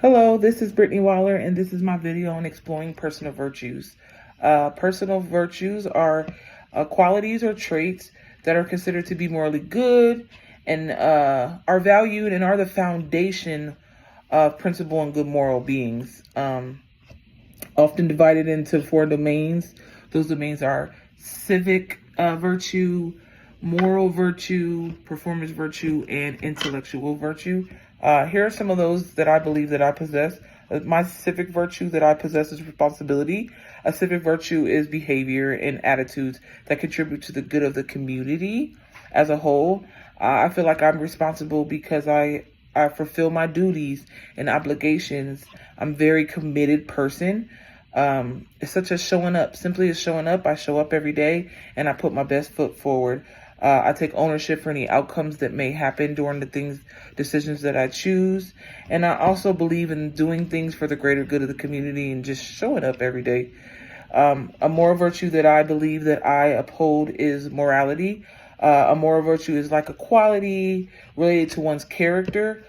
Hello, this is Brittany Waller, and this is my video on exploring personal virtues. Personal virtues are qualities or traits that are considered to be morally good and are valued and are the foundation of principle and good moral beings. Often divided into four domains. Those domains are civic virtue, moral virtue, performance virtue, and intellectual virtue. Here are some of those that I believe that I possess. My civic virtue that I possess is responsibility. A civic virtue is behavior and attitudes that contribute to the good of the community as a whole. I feel like I'm responsible because I fulfill my duties and obligations. I'm a very committed person. It's such as showing up, simply as showing up. I show up every day and I put my best foot forward. I take ownership for any outcomes that may happen during decisions that I choose. And I also believe in doing things for the greater good of the community and just showing up every day. A moral virtue that I believe that I uphold is morality. A moral virtue is like a quality related to one's character.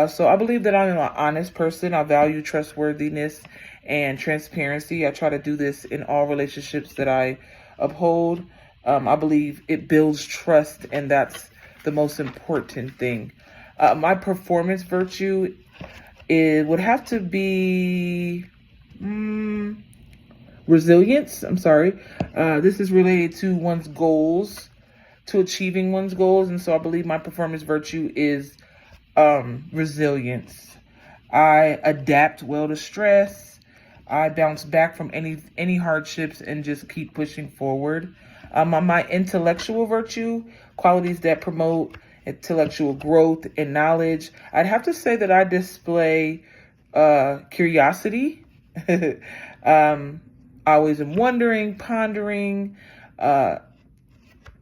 So I believe that I'm an honest person. I value trustworthiness and transparency. I try to do this in all relationships that I uphold. I believe it builds trust, and that's the most important thing. My performance virtue would have to be resilience. I'm sorry. This is related to one's goals, to achieving one's goals, and so I believe my performance virtue is resilience. I adapt well to stress. I bounce back from any hardships and just keep pushing forward. My intellectual virtue, qualities that promote intellectual growth and knowledge. I'd have to say that I display curiosity. I always am wondering, pondering,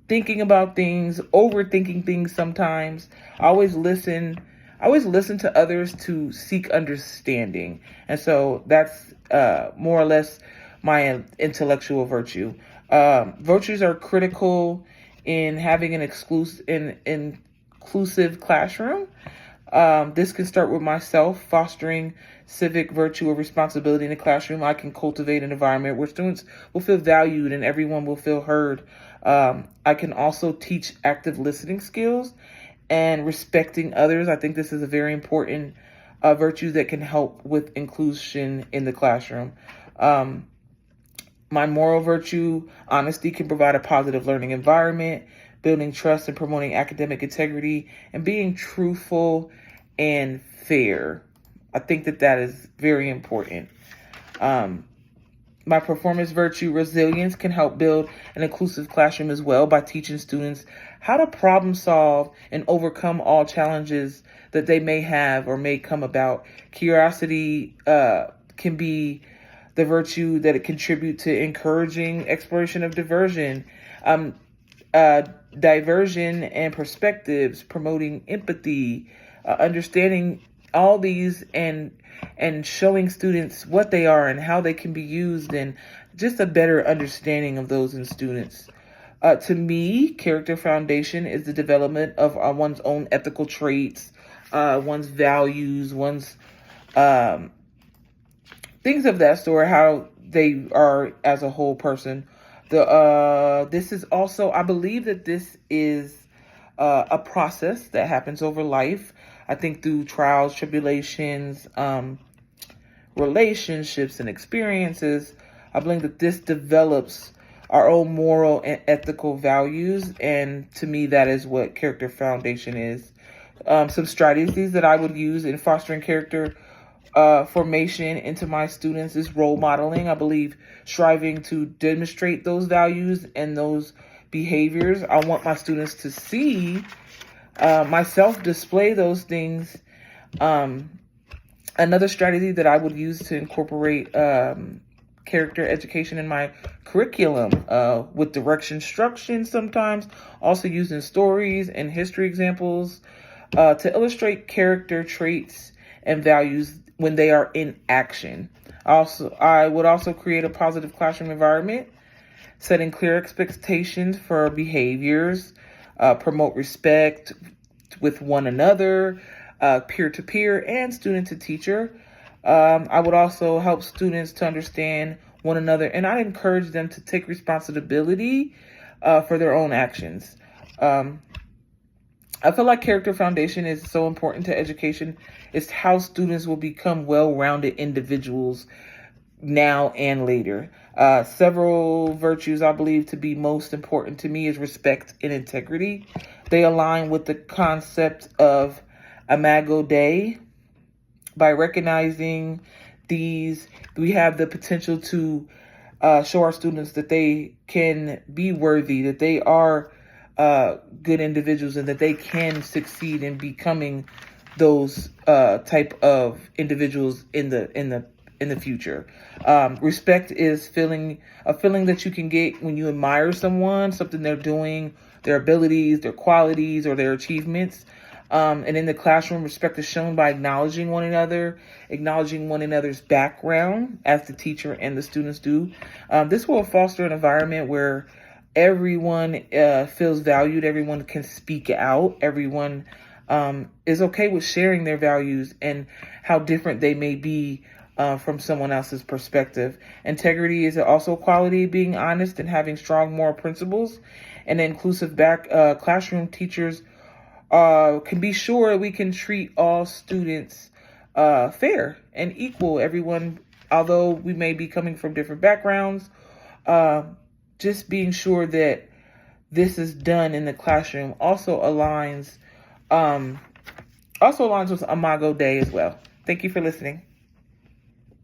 thinking about things, overthinking things sometimes. I always listen to others to seek understanding. And so that's more or less my intellectual virtue. Virtues are critical in having an inclusive classroom. This can start with myself, fostering civic virtue or responsibility in the classroom. I can cultivate an environment where students will feel valued and everyone will feel heard. I can also teach active listening skills and respecting others. I think this is a very important virtue that can help with inclusion in the classroom. My moral virtue, honesty, can provide a positive learning environment, building trust and promoting academic integrity, and being truthful and fair. I think that is very important. My performance virtue, resilience, can help build an inclusive classroom as well by teaching students how to problem solve and overcome all challenges that they may have or may come about. Curiosity can be the virtue that it contributes to encouraging exploration of diversion and perspectives, promoting empathy, understanding all these and showing students what they are and how they can be used, and just a better understanding of those in students. To me, character foundation is the development of one's own ethical traits, one's values, one's things of that sort, how they are as a whole person. This is also, I believe that this is a process that happens over life. I think through trials, tribulations, relationships, and experiences, I believe that this develops our own moral and ethical values. And to me, that is what character foundation is. Some strategies that I would use in fostering character formation into my students is role modeling. I believe striving to demonstrate those values and those behaviors. I want my students to see myself display those things. Another strategy that I would use to incorporate character education in my curriculum with direct instruction, sometimes also using stories and history examples to illustrate character traits and values when they are in action. I would also create a positive classroom environment, setting clear expectations for behaviors, promote respect with one another, peer-to-peer and student to teacher. I would also help students to understand one another, and I encourage them to take responsibility for their own actions. I feel like character foundation is so important to education. It's how students will become well-rounded individuals now and later. Several virtues I believe to be most important to me is respect and integrity. They align with the concept of Imago Dei. By recognizing these, we have the potential to show our students that they can be worthy, that they are good individuals, and that they can succeed in becoming those type of individuals in the future. Respect is a feeling that you can get when you admire someone, something they're doing, their abilities, their qualities, or their achievements. And in the classroom, respect is shown by acknowledging one another, acknowledging one another's background, as the teacher and the students do. This will foster an environment where everyone feels valued, everyone can speak out, everyone is okay with sharing their values and how different they may be from someone else's perspective. Integrity is also a quality, being honest and having strong moral principles. And inclusive classroom teachers can be sure we can treat all students fair and equal. Everyone, although we may be coming from different backgrounds, just being sure that this is done in the classroom also aligns with Imago Dei as well. Thank you for listening.